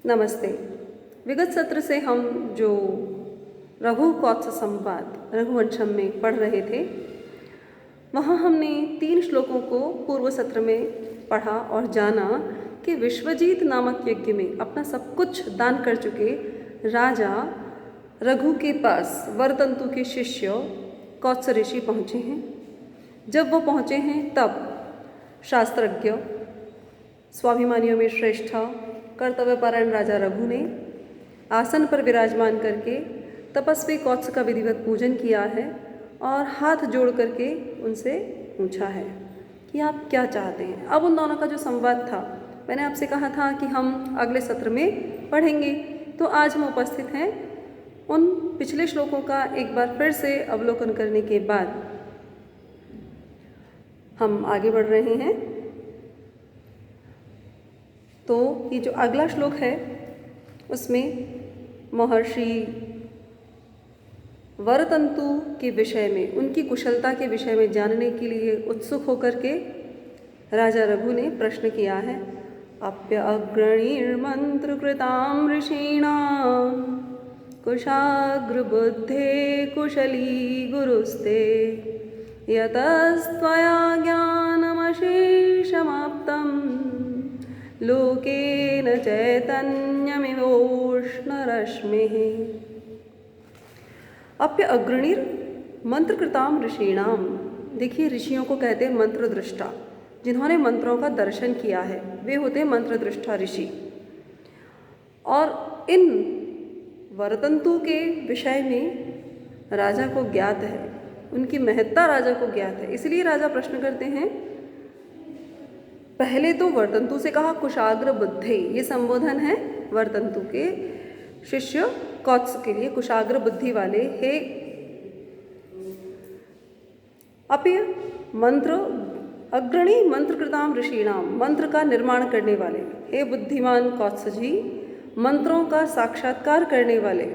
नमस्ते। विगत सत्र से हम जो रघु कौत्स संवाद रघुवंशम में पढ़ रहे थे, वहाँ हमने 3 श्लोकों को पूर्व सत्र में पढ़ा और जाना कि विश्वजीत नामक यज्ञ में अपना सब कुछ दान कर चुके राजा रघु के पास वरतंतु के शिष्य कौत्स ऋषि पहुँचे हैं। जब वो पहुँचे हैं तब शास्त्रज्ञ, स्वाभिमानियों में श्रेष्ठ कर्तव्यपरायण राजा रघु ने आसन पर विराजमान करके तपस्वी कौत्स का विधिवत पूजन किया है और हाथ जोड़ करके उनसे पूछा है कि आप क्या चाहते हैं। अब उन दोनों का जो संवाद था, मैंने आपसे कहा था कि हम अगले सत्र में पढ़ेंगे, तो आज हम उपस्थित हैं उन पिछले श्लोकों का एक बार फिर से अवलोकन करने के बाद हम आगे बढ़ रहे हैं। तो ये जो अगला श्लोक है उसमें महर्षि वरतंतु के विषय में, उनकी कुशलता के विषय में जानने के लिए उत्सुक होकर के राजा रघु ने प्रश्न किया है। अप्य अग्रणीर्मंत्र कृतां ऋषीणां कुशाग्र बुद्धे कुशली गुरुस्ते यतस्त्वया ज्ञानमशेषमाप्तं लोकेन चैतन्यमिवोष्णरश्मिः। अप्य अग्रणीर मंत्रकृताम ऋषीणाम। देखिए, ऋषियों को कहते हैं मंत्र दृष्टा, जिन्होंने मंत्रों का दर्शन किया है वे होते हैं मंत्र दृष्टा ऋषि। और इन वरतंतु के विषय में राजा को ज्ञात है, उनकी महत्ता राजा को ज्ञात है। इसलिए राजा प्रश्न करते हैं। पहले तो वरतंतु से कहा कुशाग्र बुद्धे, ये संबोधन है वरतंतु के शिष्य कौत्स के लिए, कुशाग्र बुद्धि वाले हे अप्य मंत्र अग्रणी मंत्रकृताम ऋषीणाम, मंत्र का निर्माण करने वाले, हे बुद्धिमान कौत्स जी, मंत्रों का साक्षात्कार करने वाले,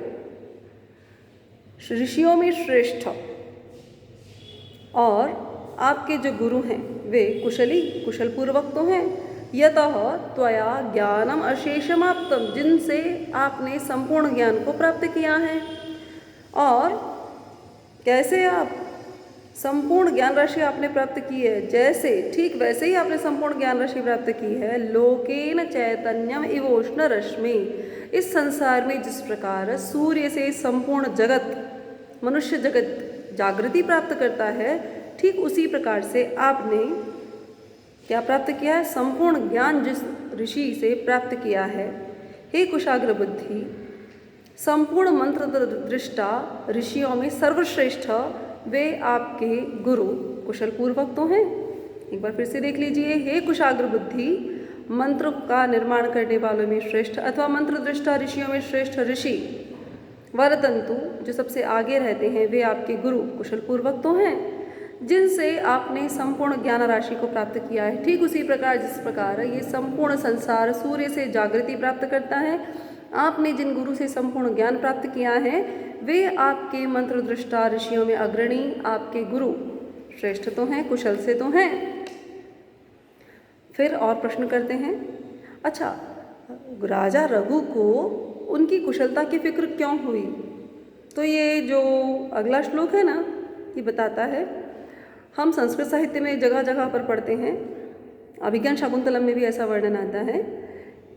ऋषियों में श्रेष्ठ और आपके जो गुरु हैं वे कुशल पूर्वक तो हैं। यतः त्वया ज्ञानम अशेषमाप्तम, जिनसे आपने संपूर्ण ज्ञान को प्राप्त किया है। और कैसे आप संपूर्ण ज्ञान राशि आपने प्राप्त की है, जैसे ठीक वैसे ही आपने संपूर्ण ज्ञान राशि प्राप्त की है। लोकेन चैतन्यम इवोष्ण रश्मि, इस संसार में जिस प्रकार सूर्य से संपूर्ण जगत, मनुष्य जगत जागृति प्राप्त करता है, ठीक उसी प्रकार से आपने क्या प्राप्त किया है, संपूर्ण ज्ञान जिस ऋषि से प्राप्त किया है। हे कुशाग्र बुद्धि, संपूर्ण मंत्र दृष्टा ऋषियों में सर्वश्रेष्ठ वे आपके गुरु कुशल पूर्वक तो हैं। एक बार फिर से देख लीजिए। हे कुशाग्र बुद्धि, मंत्र का निर्माण करने वालों में श्रेष्ठ अथवा मंत्र दृष्टा ऋषियों में श्रेष्ठ ऋषि वरतंतु जो सबसे आगे रहते हैं, वे आपके गुरु कुशल पूर्वक तो हैं, जिनसे आपने संपूर्ण ज्ञान राशि को प्राप्त किया है। ठीक उसी प्रकार जिस प्रकार ये संपूर्ण संसार सूर्य से जागृति प्राप्त करता है, आपने जिन गुरु से संपूर्ण ज्ञान प्राप्त किया है वे आपके मंत्र दृष्टा ऋषियों में अग्रणी, आपके गुरु श्रेष्ठ तो हैं, कुशल से तो हैं। फिर और प्रश्न करते हैं, अच्छा राजा रघु को उनकी कुशलता की फिक्र क्यों हुई? तो ये जो अगला श्लोक है ना, ये बताता है। हम संस्कृत साहित्य में जगह जगह पर पढ़ते हैं, अभिज्ञान शाकुंतलम में भी ऐसा वर्णन आता है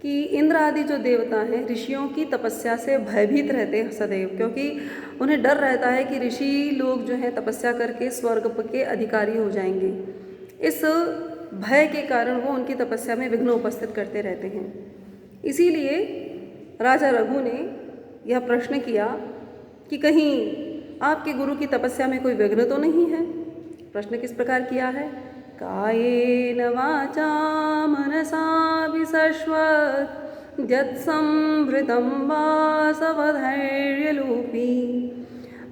कि इंद्र आदि जो देवता हैं ऋषियों की तपस्या से भयभीत रहते हैं सदैव, क्योंकि उन्हें डर रहता है कि ऋषि लोग जो हैं तपस्या करके स्वर्ग के अधिकारी हो जाएंगे। इस भय के कारण वो उनकी तपस्या में विघ्न उपस्थित करते रहते हैं। इसीलिए राजा रघु ने यह प्रश्न किया कि कहीं आपके गुरु की तपस्या में कोई विघ्न तो नहीं है। प्रश्न किस प्रकार किया है? कायेन वाचा मनसा विसश्वत यत्संभृतं वासवधैर्यलोपी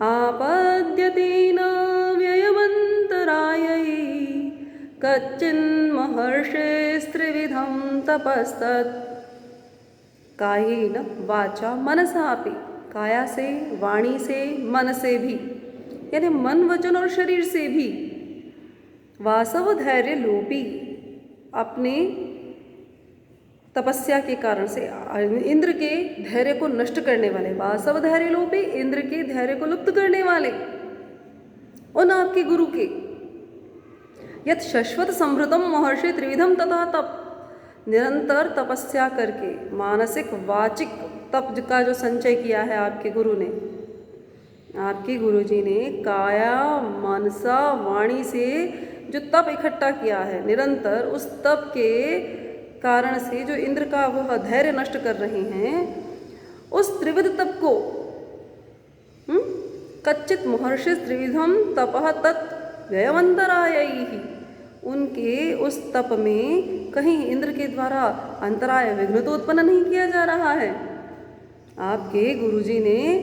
आपद्यते न व्ययमन्तरायै कच्चिन्महर्षिस्त्रिविधं तपस्तत्। कायेन वाचा मनसा अपि, काया से, वाणी से, मन से भी, यानी मन वचन और शरीर से भी, वासव धैर्य लोपी, अपने तपस्या के कारण से इंद्र के धैर्य को नष्ट करने वाले, वासव धैर्य लोपे, इंद्र के धैर्य को लुप्त करने वाले उन आपके गुरु के यत शश्वत समृद्धम महर्षि त्रिविधम तथा तप, निरंतर तपस्या करके मानसिक वाचिक तप का जो संचय किया है आपके गुरु ने, आपके गुरु जी ने काया मनसा वाणी से जो तप इकट्ठा किया है निरंतर, उस तप के कारण से जो इंद्र का वह धैर्य नष्ट कर रहे हैं, उस त्रिविध तप को कच्चित महर्षि त्रिविधम तपः तत् व्ययवंतरायैहि, उनके उस तप में कहीं इंद्र के द्वारा अंतराय विघ्न तो उत्पन्न नहीं किया जा रहा है। आपके गुरुजी ने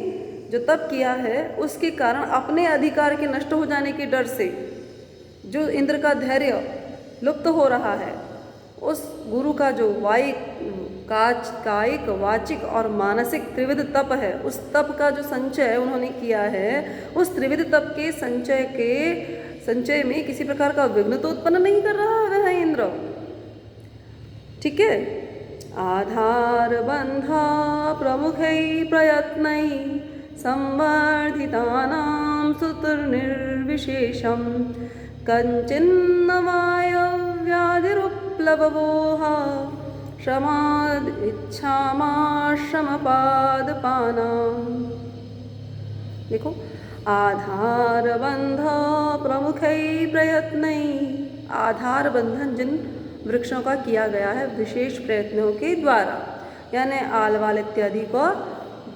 जो तप किया है उसके कारण अपने अधिकार के नष्ट हो जाने के डर से जो इंद्र का धैर्य लुप्त हो रहा है, उस गुरु का जो कायिक वाचिक और मानसिक त्रिविध तप है, उस तप का जो संचय उन्होंने किया है, उस त्रिविध तप के संचय में किसी प्रकार का विघ्न तो उत्पन्न नहीं कर रहा है वह इंद्र। ठीक है। आधार बंधा प्रमुखै प्रयत्नै संवर्धितानां सुतुर्निर्विशेषं कंचिन्न वायव्याधिरुप्लवोः श्रमाद इच्छामाश्रमपादपानाम्। देखो, आधार बंध प्रमुखै प्रयत्नै, आधार बंधन जिन वृक्षों का किया गया है विशेष प्रयत्नों के द्वारा, यानी आलवाल इत्यादि को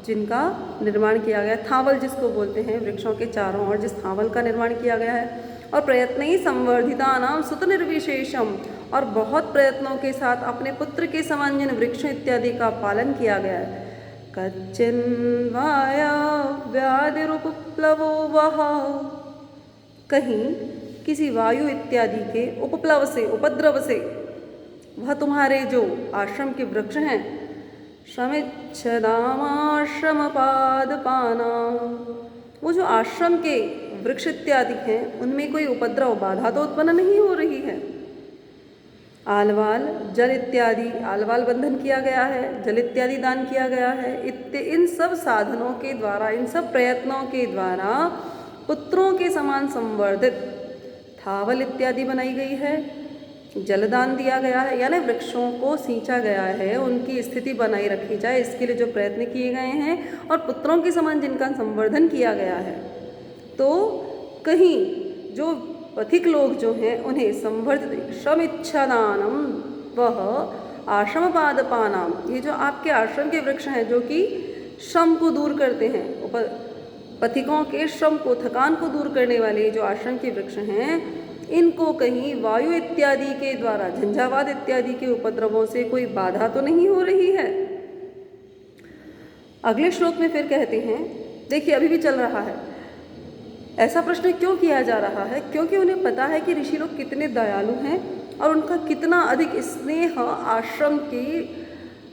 जिनका निर्माण किया गया, थावल जिसको बोलते हैं, वृक्षों के चारों ओर जिस थावल का निर्माण किया गया है, और प्रयत्न ही संवर्धिता नाम सुत निर्विशेषम, और बहुत प्रयत्नों के साथ अपने पुत्र के समान जिन वृक्षों इत्यादि का पालन किया गया है। कच्चिन्वायव्याधिरुपप्लवो वः, कहीं किसी वायु इत्यादि के उपप्लव से, उपद्रव से, वह तुम्हारे जो आश्रम के वृक्ष हैं, श्रमिच्छदामाश्रमपादपानां, वो जो आश्रम के वृक्ष इत्यादि हैं उनमें कोई उपद्रव बाधा तो उत्पन्न नहीं हो रही है। आलवाल जल इत्यादि, आलवाल बंधन किया गया है, जल इत्यादि दान किया गया है, इन सब साधनों के द्वारा, इन सब प्रयत्नों के द्वारा पुत्रों के समान संवर्धित थावल इत्यादि बनाई गई है, जलदान दिया गया है, यानी वृक्षों को सींचा गया है, उनकी स्थिति बनाई रखी जाए इसके लिए जो प्रयत्न किए गए हैं, और पुत्रों के समान जिनका संवर्धन किया गया है। तो कहीं जो पथिक लोग जो हैं उन्हें संवर्धित श्रमिच्छदानम वह आश्रम पादपानाम, ये जो आपके आश्रम के वृक्ष हैं जो कि श्रम को दूर करते हैं, पथिकों के श्रम को, थकान को दूर करने वाले जो आश्रम के वृक्ष हैं, इनको कहीं वायु इत्यादि के द्वारा, झंझावात इत्यादि के उपद्रवों से कोई बाधा तो नहीं हो रही है। अगले श्लोक में फिर कहते हैं, देखिए अभी भी चल रहा है, ऐसा प्रश्न क्यों किया जा रहा है? क्योंकि उन्हें पता है कि ऋषि लोग कितने दयालु हैं और उनका कितना अधिक स्नेह आश्रम की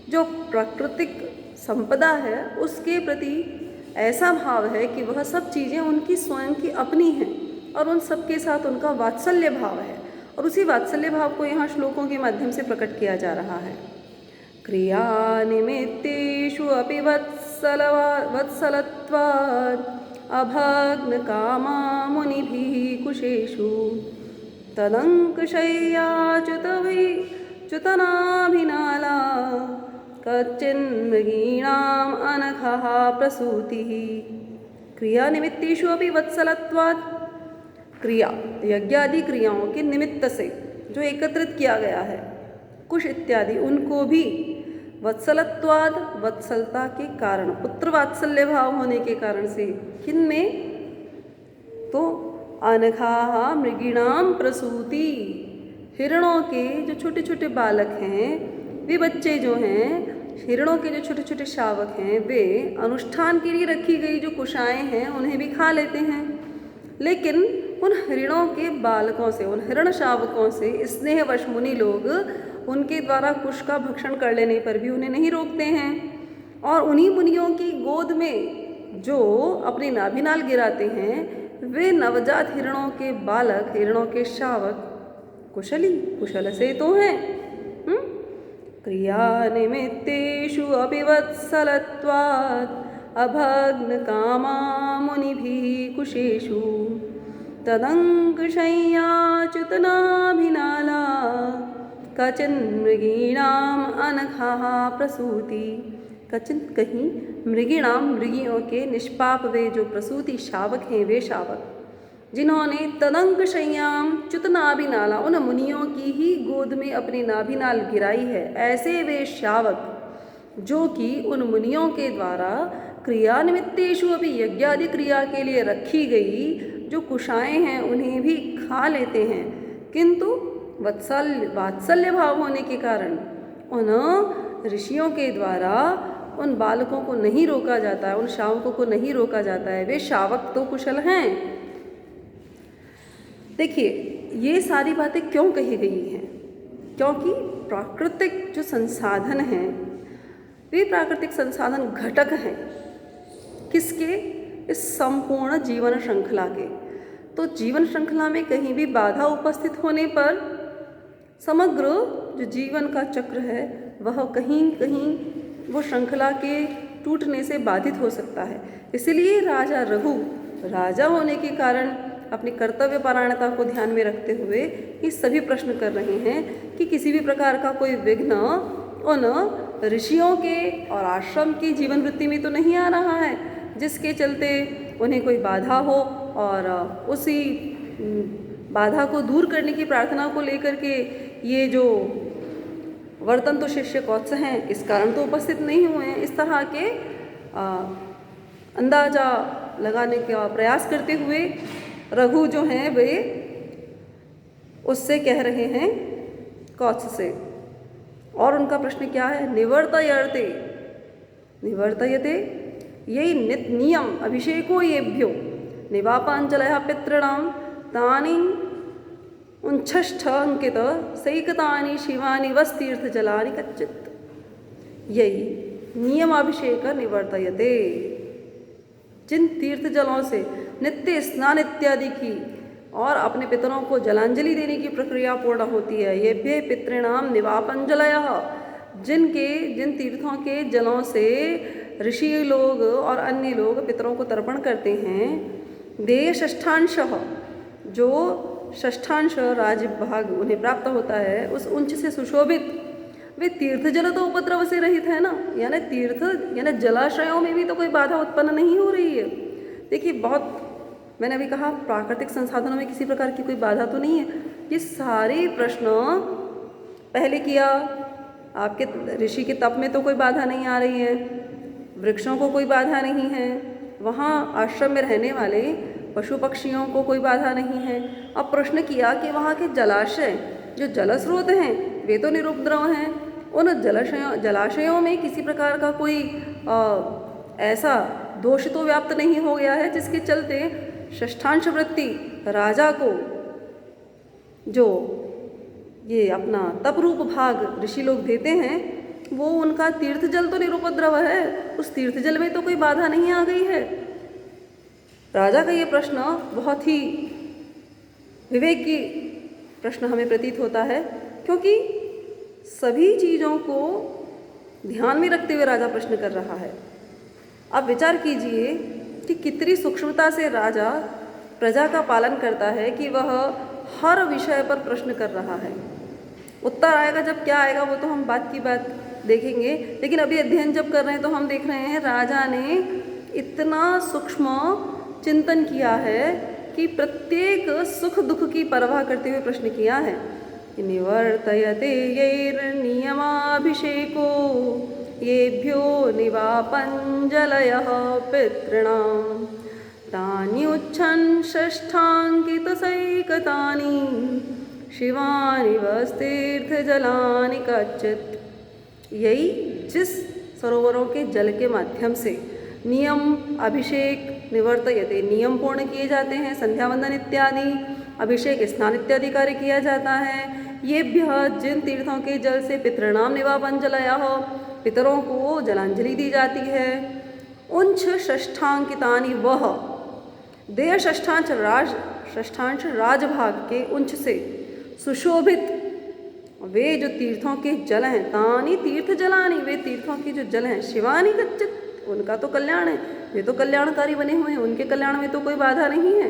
जो प्राकृतिक संपदा है उसके प्रति ऐसा भाव है कि वह सब चीज़ें उनकी स्वयं की अपनी हैं और उन सब के साथ उनका वात्सल्य भाव है, और उसी वात्सल्य भाव को यहाँ श्लोकों के माध्यम से प्रकट किया जा रहा है। क्रिया निमित्तेषु अपि वत्सलत्वात् अभग्न कामा मुनिभिः कुशेषु तदङ्कुशय्याच्युतनाभिनाला कच्चिन्मृगीणाम् अनघः प्रसूतिः। क्रिया निमित्तेषु अपि वत्सलत्वात्, क्रिया यज्ञादि क्रियाओं के निमित्त से जो एकत्रित किया गया है, कुश इत्यादि, उनको भी वत्सलत्वाद, वत्सलता के कारण, पुत्र वात्सल्य भाव होने के कारण से, किनमें? तो अनघाः मृगीणाम प्रसूति, हिरणों के जो छोटे छोटे बालक हैं, वे बच्चे जो हैं, हिरणों के जो छोटे छोटे शावक हैं, वे अनुष्ठान के लिए रखी गई जो कुशाएं हैं उन्हें भी खा लेते हैं, लेकिन उन हिरणों के बालकों से, उन हिरण शावकों से स्नेहवश मुनि लोग उनके द्वारा कुश का भक्षण कर लेने पर भी उन्हें नहीं रोकते हैं, और उन्हीं मुनियों की गोद में जो अपनी नाभिनाल गिराते हैं वे नवजात हिरणों के बालक, हिरणों के शावक कुशल से तो हैं। क्रियानिमित्तेषु अपि वत्सलत्वात् अभग्नकामा मुनिभिः कुशेषु तदङ्कशय्याच्युतनाभिनाला कचिन्मृगीणाम् अनघाः प्रसूति। कचिन कहीं मृगीणाम मृगियों के निष्पाप वे जो प्रसूति शावक हैं वे शावक जिन्होंने तदंक शय्याम च्युत नाभिनाला उन मुनियों की ही गोद में अपनी नाभिनाल गिराई है, ऐसे वे शावक जो कि उन मुनियों के द्वारा क्रियानिमित्तेषु अभी यज्ञादि क्रिया के लिए रखी गई जो कुशाएं हैं उन्हें भी खा लेते हैं, किंतु वात्सल्य भाव होने के कारण उन ऋषियों के द्वारा उन बालकों को नहीं रोका जाता है, उन शावकों को नहीं रोका जाता है। वे शावक तो कुशल हैं। देखिए ये सारी बातें क्यों कही गई हैं? क्योंकि प्राकृतिक जो संसाधन हैं वे प्राकृतिक संसाधन घटक हैं किसके? इस संपूर्ण जीवन श्रृंखला के। तो जीवन श्रृंखला में कहीं भी बाधा उपस्थित होने पर समग्र जो जीवन का चक्र है वह कहीं कहीं वो श्रृंखला के टूटने से बाधित हो सकता है। इसलिए राजा रघु राजा होने के कारण अपनी कर्तव्य परायणता को ध्यान में रखते हुए ये सभी प्रश्न कर रहे हैं कि किसी भी प्रकार का कोई विघ्न उन ऋषियों के और आश्रम की जीवन वृत्ति में तो नहीं आ रहा है जिसके चलते उन्हें कोई बाधा हो, और उसी बाधा को दूर करने की प्रार्थना को लेकर के ये जो वर्तन तो शिष्य कौत्स हैं इस कारण तो उपस्थित नहीं हुए हैं। इस तरह के अंदाजा लगाने का प्रयास करते हुए रघु जो हैं वे उससे कह रहे हैं कौत्स से, और उनका प्रश्न क्या है? निवर्तयते निवर्तयते यही नियम अभिषेको येभ्यो निवापांजलयः पितॄणां तानि उच्छष्ठ अंकित सैकतानि शिवानि वस्तीर्थ जलानि कच्चित। यही नियमाभिषेक निवर्तयते, जिन तीर्थ जलों से नित्य स्नान इत्यादि की और अपने पितरों को जलांजलि देने की प्रक्रिया पूर्ण होती है, ये भी पितॄणाम निवापांजलयः, जिन तीर्थों के जलों से ऋषि लोग और अन्य लोग पितरों को तर्पण करते हैं, देय षष्ठांशः, जो षष्ठांश राजभाग उन्हें प्राप्त होता है उस उंच से सुशोभित वे तीर्थ जल तो उपद्रव से रहित है ना, यानी तीर्थ यानी जलाशयों में भी तो कोई बाधा उत्पन्न नहीं हो रही है। देखिए बहुत मैंने अभी कहा प्राकृतिक संसाधनों में किसी प्रकार की कोई बाधा तो नहीं है। ये सारे प्रश्न पहले किया, आपके ऋषि के तप में तो कोई बाधा नहीं आ रही है, वृक्षों को कोई बाधा नहीं है, वहाँ आश्रम में रहने वाले पशु पक्षियों को कोई बाधा नहीं है। अब प्रश्न किया कि वहाँ के जलाशय जो जल स्रोत हैं वे तो निरुपद्रव हैं, उन जलाशयों में किसी प्रकार का कोई ऐसा दोष तो व्याप्त नहीं हो गया है जिसके चलते षष्ठांश वृत्ति राजा को जो ये अपना तप रूप भाग ऋषि लोग देते हैं वो उनका तीर्थ जल तो निरुपद्रव है, उस तीर्थ जल में तो कोई बाधा नहीं आ गई है। राजा का ये प्रश्न बहुत ही विवेक की प्रश्न हमें प्रतीत होता है, क्योंकि सभी चीज़ों को ध्यान में रखते हुए राजा प्रश्न कर रहा है। अब विचार कीजिए कि कितनी सूक्ष्मता से राजा प्रजा का पालन करता है कि वह हर विषय पर प्रश्न कर रहा है। उत्तर आएगा जब क्या आएगा वो तो हम बात की बात देखेंगे, लेकिन अभी अध्ययन जब कर रहे हैं तो हम देख रहे हैं राजा ने इतना सूक्ष्म चिंतन किया है कि प्रत्येक सुख दुख की परवाह करते हुए प्रश्न किया है कि निवर्तयते यैर्नियमाभिषेको येभ्यो निवापञ्जलयः पितॄणां तान्युच्छन् षष्ठाङ्कितसैकतानि शिवानि वस्तीर्थजलानि कच्चित्। यही जिस सरोवरों के जल के माध्यम से नियम अभिषेक निवर्तयते नियम पूर्ण किए जाते हैं, संध्या वंदन इत्यादि अभिषेक स्नान इत्यादि कार्य किया जाता है, ये भी जिन तीर्थों के जल से पितॄणाम निवापांजलयः पितरों को जलांजलि दी जाती है, उंच षष्ठांकितानि वह देय षष्ठांश राजभाग के उंच से सुशोभित वे जो तीर्थों के जल हैं, तानी तीर्थ जलानी, वे तीर्थों के जो जल हैं, शिवानी कच्चित, उनका तो कल्याण है, वे तो कल्याणकारी बने हुए हैं, उनके कल्याण में तो कोई बाधा नहीं है।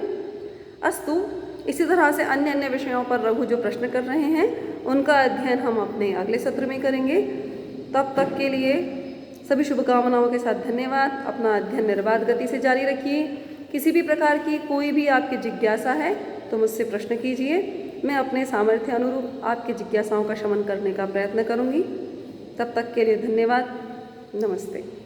अस्तु, इसी तरह से अन्य अन्य विषयों पर रघु जो प्रश्न कर रहे हैं उनका अध्ययन हम अपने अगले सत्र में करेंगे। तब तक के लिए सभी शुभकामनाओं के साथ धन्यवाद। अपना अध्ययन निर्बाध गति से जारी रखिए। किसी भी प्रकार की कोई भी आपकी जिज्ञासा है तो मुझसे प्रश्न कीजिए, मैं अपने सामर्थ्य अनुरूप आपकी जिज्ञासाओं का शमन करने का प्रयत्न करूंगी। तब तक के लिए धन्यवाद। नमस्ते।